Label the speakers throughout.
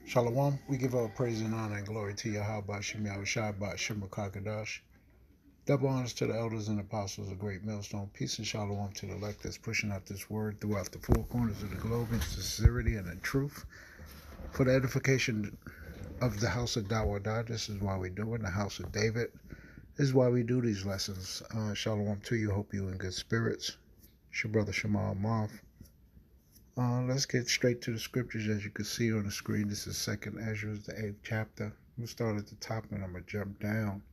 Speaker 1: Shalom, we give all praise and honor and glory to Yahweh Shem Yahushua Shemar. Double honors to the elders and apostles of Great Millstone. Peace and shalom to the elect that's pushing out this word throughout the four corners of the globe in sincerity and in truth. For the edification of the house of Dawadah, this is why we do it. In the house of David, this is why we do these lessons. Shalom to you. Hope you're in good spirits. It's your brother Shamal Moth. Let's get straight to the scriptures. As you can see on the screen, this is 2nd Ezra, the 8th chapter. We'll start at the top and I'm going to jump down.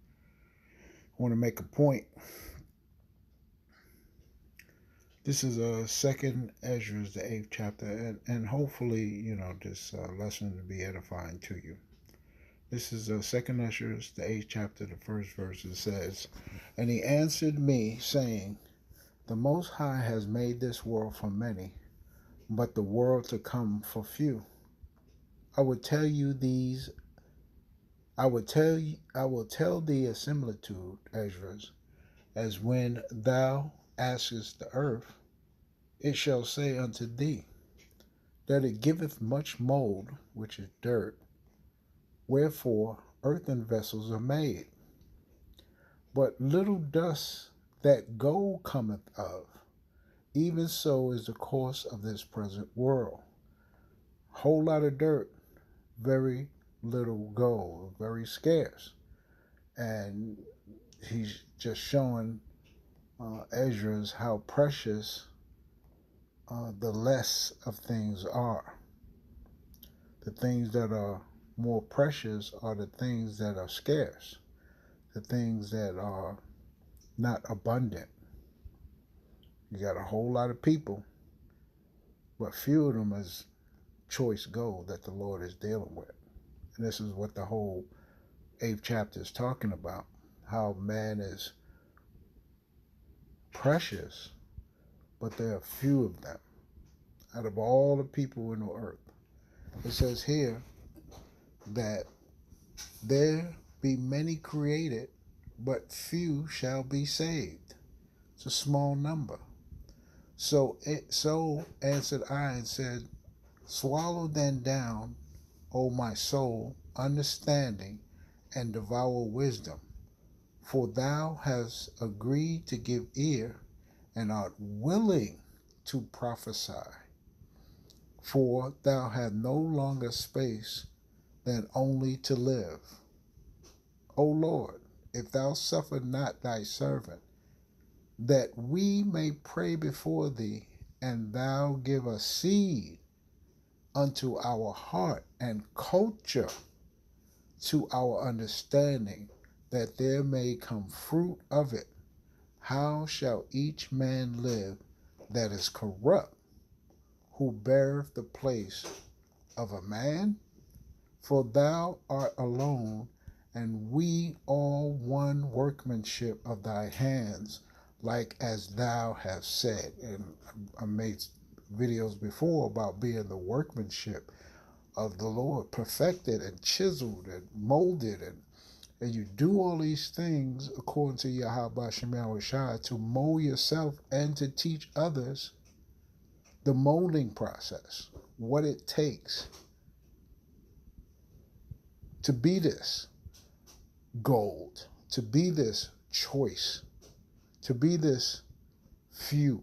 Speaker 1: I want to make a point. This is 2nd Ezra, the 8th chapter, and hopefully, this lesson will be edifying to you. This is 2nd Ezra, the 8th chapter, the first verse. It says, "And he answered me, saying, The Most High has made this world for many, but the world to come for few. I will tell thee a similitude, Ezra, as when thou askest the earth, it shall say unto thee, that it giveth much mold, which is dirt, wherefore earthen vessels are made. But little dust that gold cometh of, even so is the course of this present world. Whole lot of dirt, very little gold, very scarce." And he's just showing Ezra's how precious the less of things are. The things that are more precious are the things that are scarce, the things that are not abundant. You got a whole lot of people, but few of them is choice gold that the Lord is dealing with. And this is what the whole 8th chapter is talking about, how man is precious, but there are few of them out of all the people in the earth. It says here that there be many created, but few shall be saved. It's a small number. So answered I and said, Swallow then down, O my soul, understanding, and devour wisdom. For thou hast agreed to give ear, and art willing to prophesy. For thou hast no longer space than only to live. O Lord, if thou suffer not thy servant, that we may pray before thee, and thou give us seed unto our heart and culture to our understanding, that there may come fruit of it, how shall each man live that is corrupt, who beareth the place of a man? For thou art alone, and we all one workmanship of thy hands, like as thou hast said." And I made videos before about being the workmanship of the Lord, perfected and chiseled and molded, and you do all these things according to Yahweh Shem Yahushua to mold yourself and to teach others the molding process, what it takes to be this gold, to be this choice, to be this few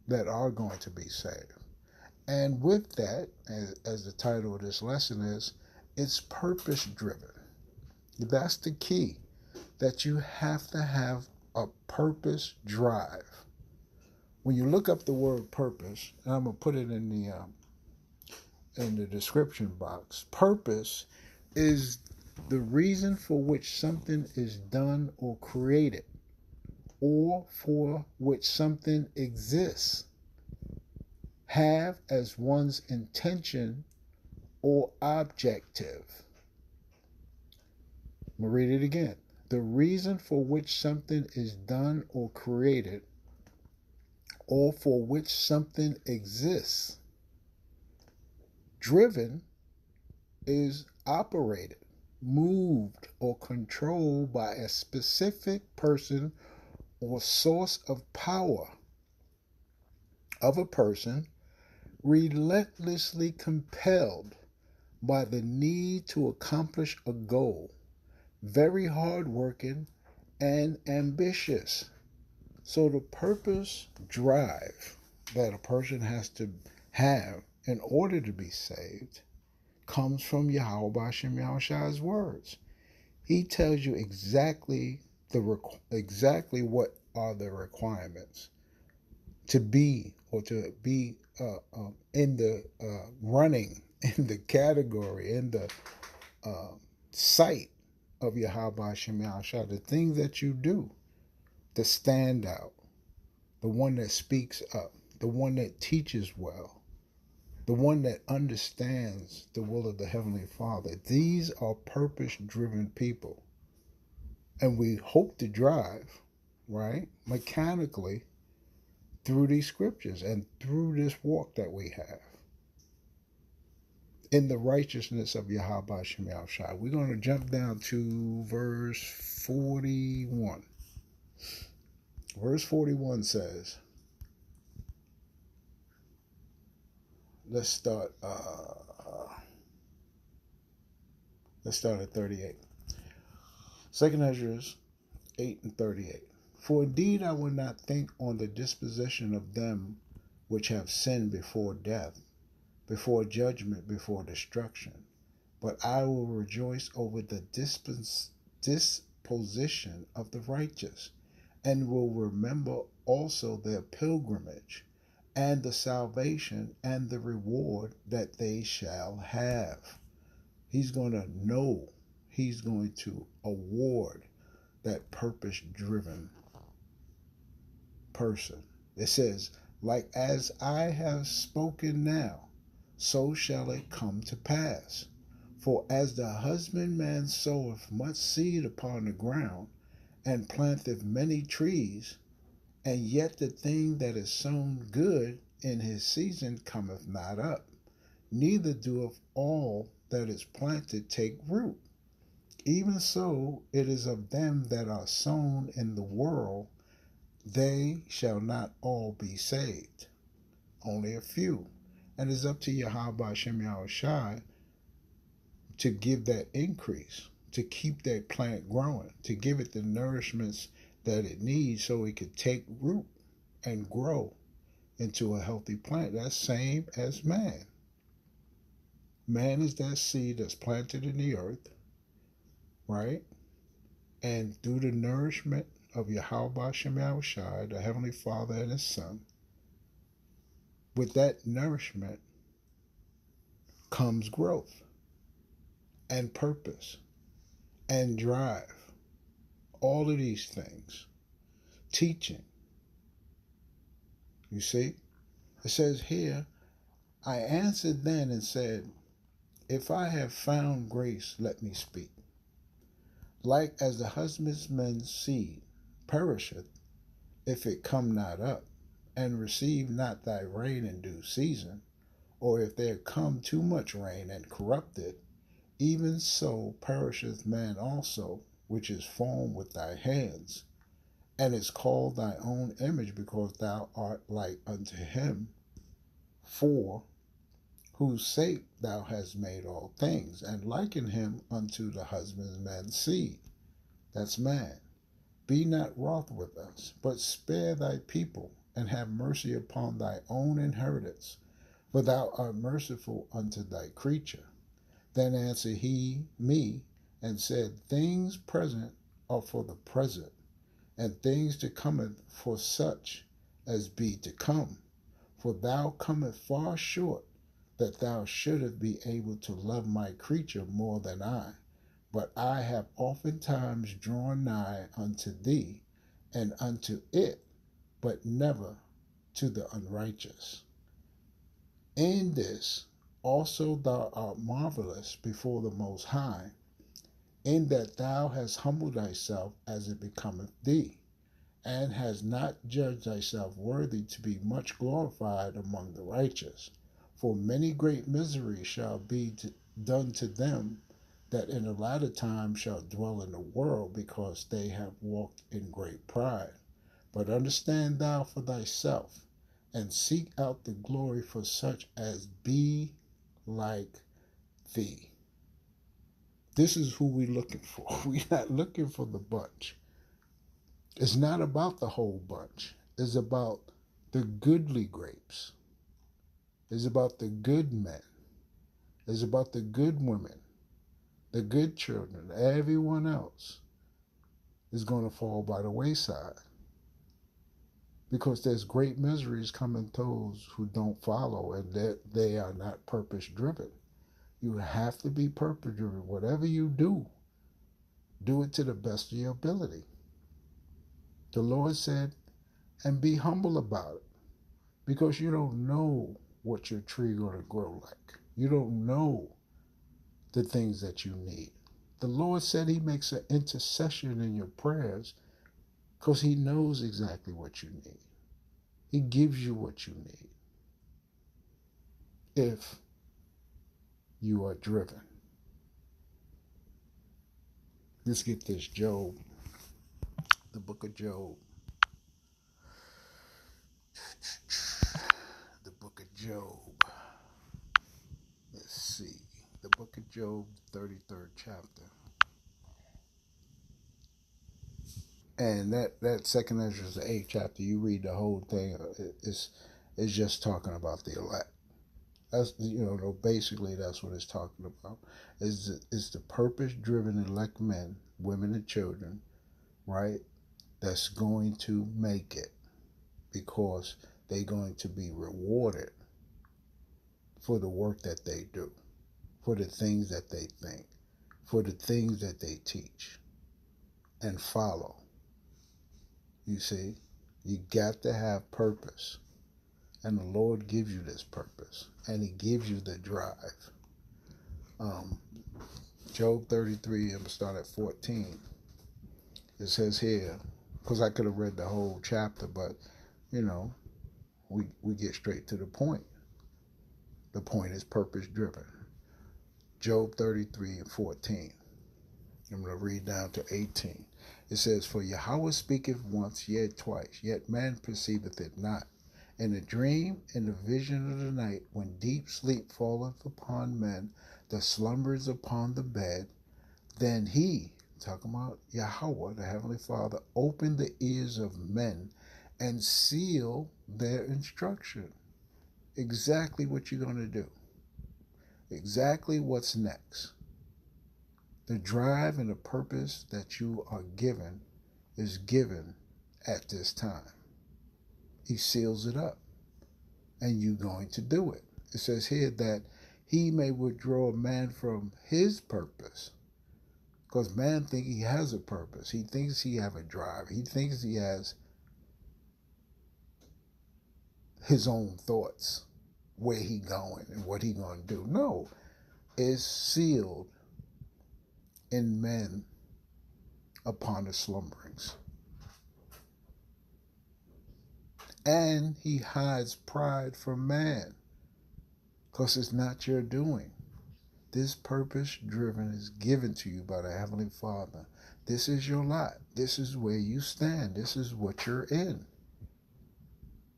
Speaker 1: that are going to be saved. And with that, as the title of this lesson is, it's purpose driven. That's the key, that you have to have a purpose drive. When you look up the word purpose, and I'm going to put it in the description box, purpose is the reason for which something is done or created, or for which something exists, have as one's intention or objective. I'm going to read it again. The reason for which something is done or created, or for which something exists. Driven is operated, moved, or controlled by a specific person or source of power of a person, relentlessly compelled by the need to accomplish a goal, very hardworking and ambitious. So the purpose drive that a person has to have in order to be saved comes from Yahweh Bashem Yahushua's words. He tells you exactly what are the requirements to be or to be in the running, in the category, in the sight of Yahweh Hashem Yahushua, the things that you do, the standout, the one that speaks up, the one that teaches well, the one that understands the will of the Heavenly Father. These are purpose-driven people. And we hope to drive, right, mechanically through these scriptures and through this walk that we have in the righteousness of Yahweh Shem Yahushua. We're going to jump down to verse 41. Verse 41 says, let's start at 38. Second Ezra 8 and 38. For indeed I will not think on the disposition of them which have sinned before death, before judgment, before destruction, but I will rejoice over the disposition of the righteous, and will remember also their pilgrimage, and the salvation and the reward that they shall have. He's going to know, he's going to award that purpose-driven person. It says, like as I have spoken now, so shall it come to pass. For as the husbandman soweth much seed upon the ground, and planteth many trees, and yet the thing that is sown good in his season cometh not up, neither doeth all that is planted take root. Even so it is of them that are sown in the world, they shall not all be saved, only a few. And it's up to Yahweh Shem Yahushua to give that increase, to keep that plant growing, to give it the nourishments that it needs so it could take root and grow into a healthy plant. That's same as man. Man is that seed that's planted in the earth, right? And through the nourishment of Yahweh Shem Yahushua, the Heavenly Father and His Son, with that nourishment comes growth and purpose and drive. All of these things. Teaching. You see? It says here, I answered then and said, if I have found grace, let me speak. Like as the husbandman's seed perisheth, if it come not up, and receive not thy rain in due season, or if there come too much rain and corrupt it, even so perisheth man also, which is formed with thy hands, and is called thy own image, because thou art like unto him, for whose sake thou hast made all things, and liken him unto the husbandman's seed. That's man. Be not wroth with us, but spare thy people, and have mercy upon thy own inheritance, for thou art merciful unto thy creature. Then answered he me, and said, things present are for the present, and things to come for such as be to come. For thou comest far short, that thou shouldest be able to love my creature more than I. But I have oftentimes drawn nigh unto thee, and unto it, but never to the unrighteous. In this also thou art marvelous before the Most High, in that thou hast humbled thyself as it becometh thee, and hast not judged thyself worthy to be much glorified among the righteous. For many great miseries shall be done to them that in the latter time shall dwell in the world, because they have walked in great pride. But understand thou for thyself, and seek out the glory for such as be like thee. This is who we're looking for. We're not looking for the bunch. It's not about the whole bunch. It's about the goodly grapes. It's about the good men. It's about the good women, the good children. Everyone else is going to fall by the wayside because there's great miseries coming to those who don't follow and that they are not purpose driven. You have to be purpose driven. Whatever you do it to the best of your ability. The Lord said, and be humble about it because you don't know what your tree is going to grow like. You don't know the things that you need. The Lord said he makes an intercession in your prayers because he knows exactly what you need. He gives you what you need if you are driven. Let's get this. Job, the book of Job. The book of Job. Let's see. The book of Job, 33rd chapter. And that second Ezra, the 8th chapter, you read the whole thing, it's just talking about the elect. That's, basically that's what it's talking about. Is the purpose-driven elect men, women, and children, right? That's going to make it because they're going to be rewarded for the work that they do, for the things that they think, for the things that they teach and follow. You see, you got to have purpose. And the Lord gives you this purpose. And he gives you the drive. Job 33, I'm going to start at 14. It says here, because I could have read the whole chapter, but, we get straight to the point. The point is purpose driven. Job 33 and 14. I'm going to read down to 18. It says, for Yahweh speaketh once, yet twice, yet man perceiveth it not. In a dream, in the vision of the night, when deep sleep falleth upon men, the slumbers upon the bed, then he, talking about Yahweh, the Heavenly Father, opened the ears of men and seal their instruction. Exactly what you're going to do. Exactly what's next. The drive and the purpose that you are given is given at this time. He seals it up. And you're going to do it. It says here that he may withdraw man from his purpose. Because man thinks he has a purpose. He thinks he have a drive. He thinks he has his own thoughts, where he going and what he going to do. No, it's sealed in men upon the slumberings. And he hides pride from man because it's not your doing. This purpose driven is given to you by the Heavenly Father. This is your lot. This is where you stand. This is what you're in.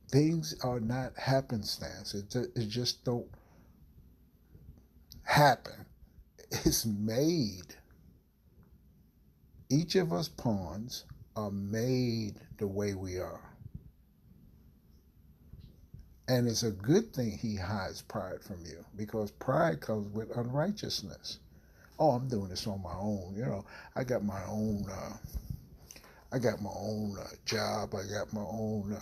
Speaker 1: Things are not happenstance. It just don't happen. It's made. Each of us pawns are made the way we are. And it's a good thing he hides pride from you because pride comes with unrighteousness. Oh, I'm doing this on my own. I got my own. Job. I got my own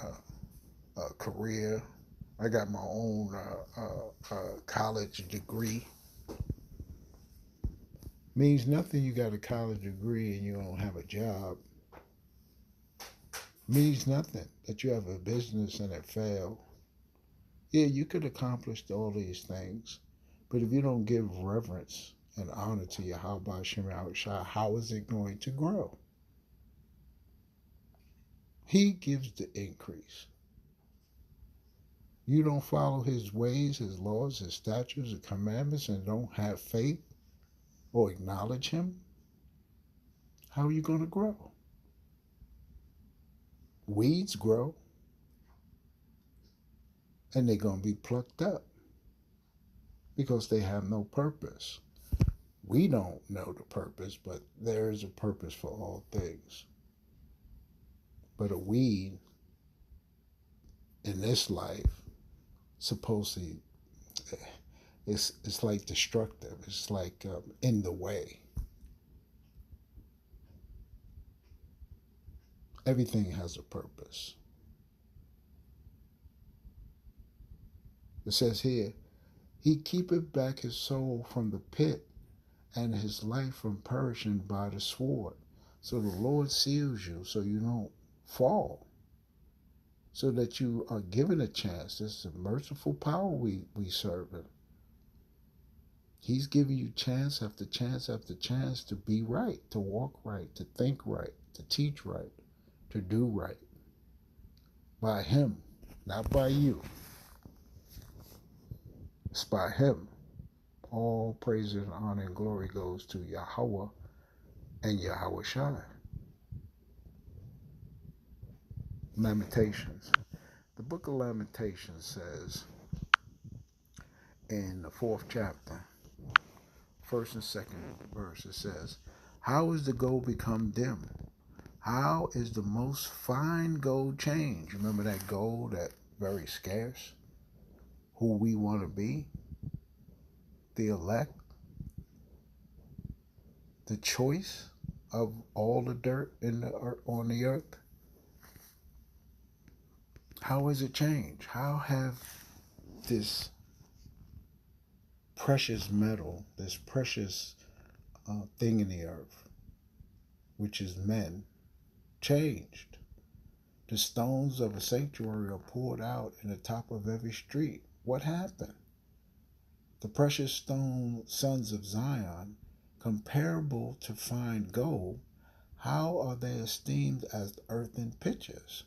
Speaker 1: career. I got my own college degree. Means nothing. You got a college degree and you don't have a job. Means nothing that you have a business and it failed. Yeah, you could accomplish all these things, but if you don't give reverence and honor to Yahweh Shem Yahushua, how is it going to grow? He gives the increase. You don't follow his ways, his laws, his statutes, and commandments, and don't have faith or acknowledge him, how are you going to grow? Weeds grow, and they're going to be plucked up. because they have no purpose. We don't know the purpose, but there is a purpose for all things. But a weed in this life, supposedly, it's like destructive. It's like in the way. Everything has a purpose. It says here, he keepeth back his soul from the pit and his life from perishing by the sword. So the Lord seals you so you don't fall, so that you are given a chance. This is a merciful power we serve him. He's giving you chance after chance after chance to be right, to walk right, to think right, to teach right, to do right. By him, not by you. It's by him. All praise and honor and glory goes to Yahweh and Yahweh Shai. Lamentations. The book of Lamentations says in the 4th chapter, 1st and 2nd verse, it says, how is the gold become dim? How is the most fine gold changed? Remember that gold, that very scarce? Who we want to be? The elect? The choice of all the dirt in the earth, on the earth? How has it changed? How have this precious metal, this precious thing in the earth, which is men, changed? The stones of a sanctuary are poured out in the top of every street. What happened? The precious stone sons of Zion, comparable to fine gold, how are they esteemed as earthen pitchers,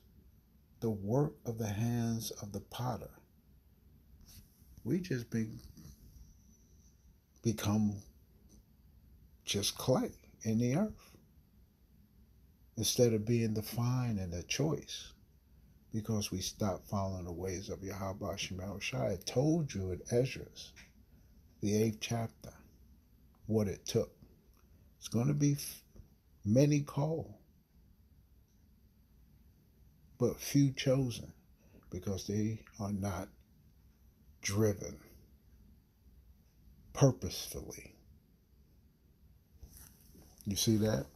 Speaker 1: the work of the hands of the potter? We just become just clay in the earth, instead of being the fine and the choice, because we stopped following the ways of Yahweh Shemel Shai. I told you in Esdras, the 8th chapter, what it took. It's going to be many called, but few chosen, because they are not driven purposefully. You see that?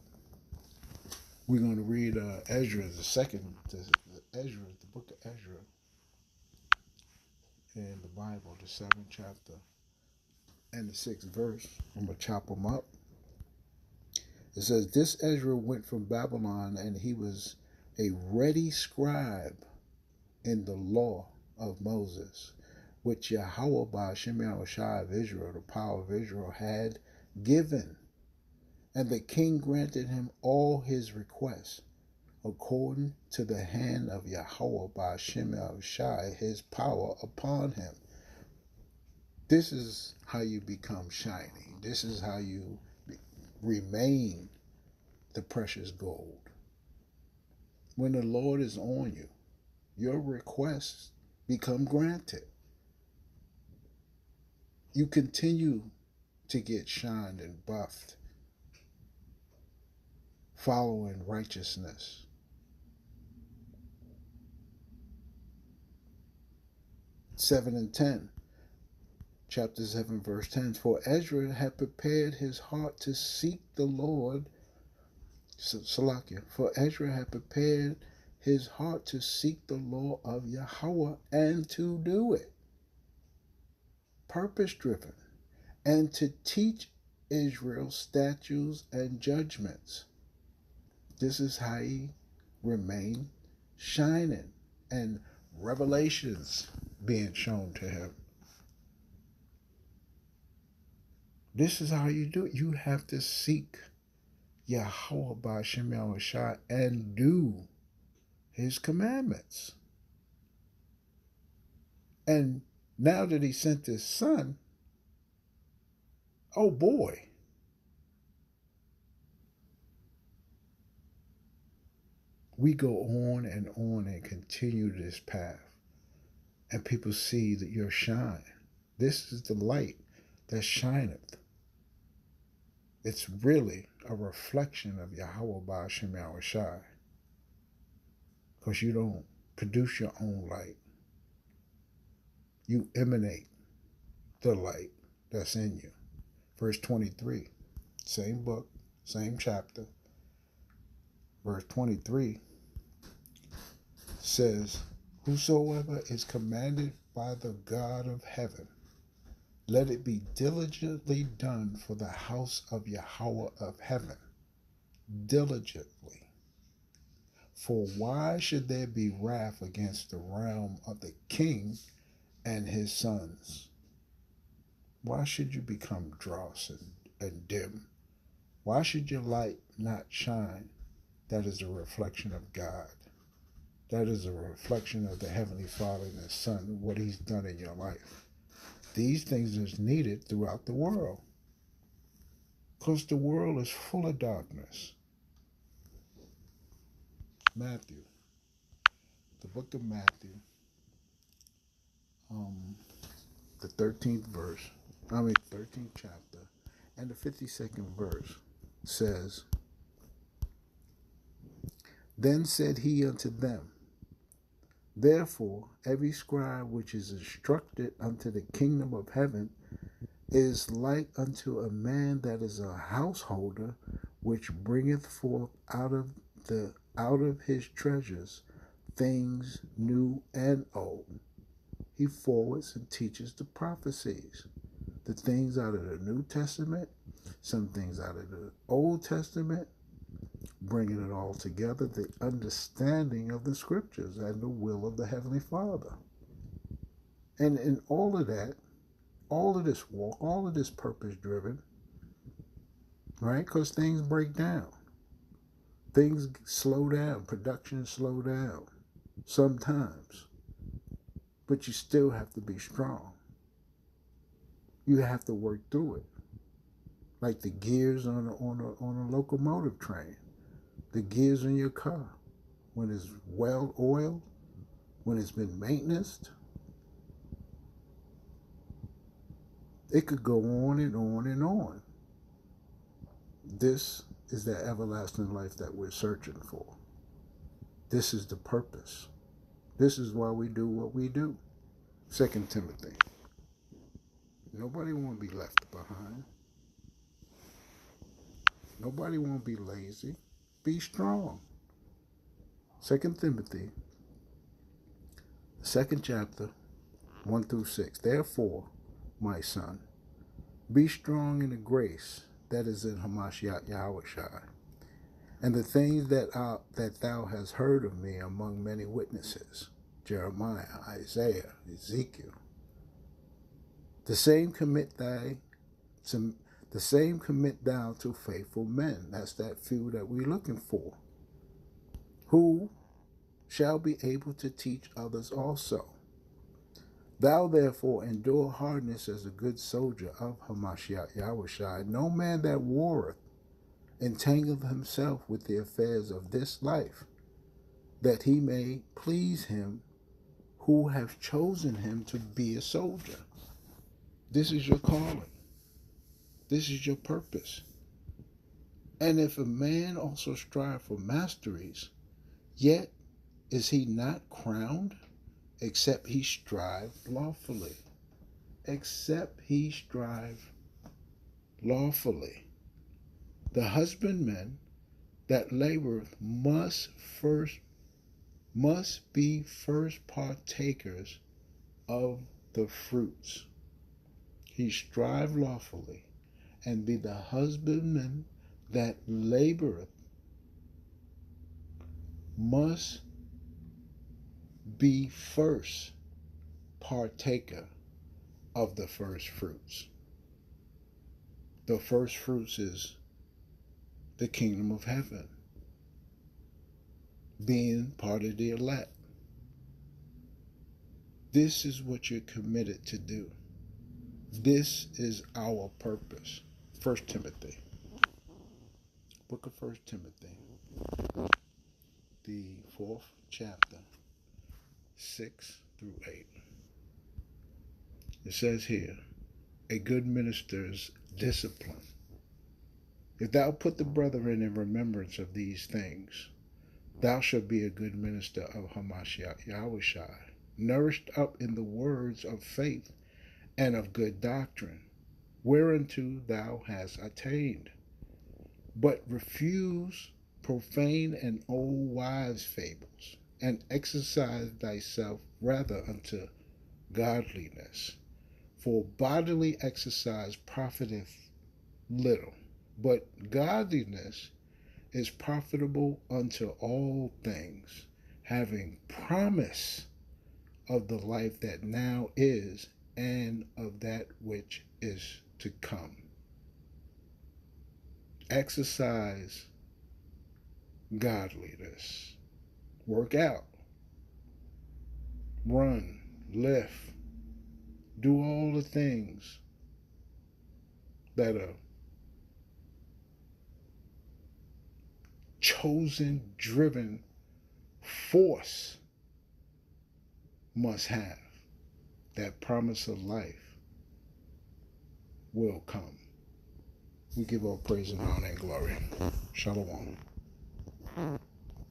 Speaker 1: We're going to read Ezra, the book of Ezra in the Bible, the 7th chapter and the 6th verse. I'm going to chop them up. It says, this Ezra went from Babylon, and he was a ready scribe in the law of Moses, which Yahweh by Shemel Shai of Israel, the power of Israel, had given. And the king granted him all his requests, according to the hand of Yahweh by Shemel Shai, his power upon him. This is how you become shiny. This is how you remain the precious gold. When the Lord is on you, your requests become granted. You continue to get shined and buffed, following righteousness. Seven and 10. Chapter 7, verse 10. For Ezra had prepared his heart to seek the Lord. Salakia. For Ezra had prepared his heart to seek the law of Yahweh and to do it. Purpose driven. And to teach Israel statutes and judgments. This is how he remained shining, and revelations being shown to him. This is how you do it. You have to seek Yahweh by Shemel Shai and do his commandments. And now that he sent his son, oh boy, we go on and continue this path. And people see that you're shine. This is the light. that shineth. It's really a reflection of Yahweh Ba'ashem Yahushai. Because you don't produce your own light. You emanate the light that's in you. Verse 23, same book, same chapter. Verse 23 says, whosoever is commanded by the God of heaven, let it be diligently done for the house of Yahweh of heaven. Diligently. For why should there be wrath against the realm of the king and his sons? Why should you become dross and dim? Why should your light not shine? That is a reflection of God. That is a reflection of the Heavenly Father and His Son, what He's done in your life. These things is needed throughout the world. Because the world is full of darkness. Matthew. The book of Matthew. The 13th verse. 13th chapter. And the 52nd verse says, then said he unto them, therefore every scribe which is instructed unto the kingdom of heaven is like unto a man that is a householder, which bringeth forth out of his treasures things new and old. He forwards and teaches the prophecies, the things out of the New Testament, some things out of the Old Testament, bringing it all together, the understanding of the scriptures and the will of the Heavenly Father. And in all of that, all of this walk, all of this purpose driven, right? Because things break down. Things slow down. Production slow down sometimes. But you still have to be strong. You have to work through it. Like the gears on a locomotive train. The gears in your car. When it's well oiled, when it's been maintained, it could go on and on and on. This is the everlasting life that we're searching for. This is the purpose. This is why we do what we do. 2 Timothy. Nobody won't be left behind. Nobody won't be lazy. Be strong. 2 Timothy, the 2nd chapter, 1 through 6. Therefore, my son, be strong in the grace that is in Hamashiach Yahushai, and the things that thou hast heard of me among many witnesses, Jeremiah, Isaiah, Ezekiel. The same commit thou to faithful men. That's that few that we're looking for, who shall be able to teach others also. Thou therefore endure hardness as a good soldier of Hamashiach Yahushai. No man that warreth entangleth himself with the affairs of this life, that he may please him who have chosen him to be a soldier. This is your calling. This is your purpose. And if a man also strive for masteries, yet is he not crowned, except he strive lawfully. Except he strive lawfully. The husbandman that laboreth must be first partakers of the fruits. He strive lawfully, and be the husbandman that laboreth must be first partaker of the first fruits. The first fruits is the kingdom of heaven, being part of the elect. This is what you're committed to do. This is our purpose. 1 Timothy. Book of 1 Timothy. The 4th chapter, 6 through 8. It says here, a good minister's discipline. If thou put the brethren in remembrance of these things, thou shalt be a good minister of Hamashiach Yahushai, nourished up in the words of faith and of good doctrine, whereunto thou hast attained. But refuse profane and old wives' fables, and exercise thyself rather unto godliness. For bodily exercise profiteth little, but godliness is profitable unto all things, having promise of the life that now is and of that which is to come. Exercise godliness. Work out. Run. Lift. Do all the things that a chosen, driven force must have. That promise of life will come. We give all praise and honor and glory. Shalom.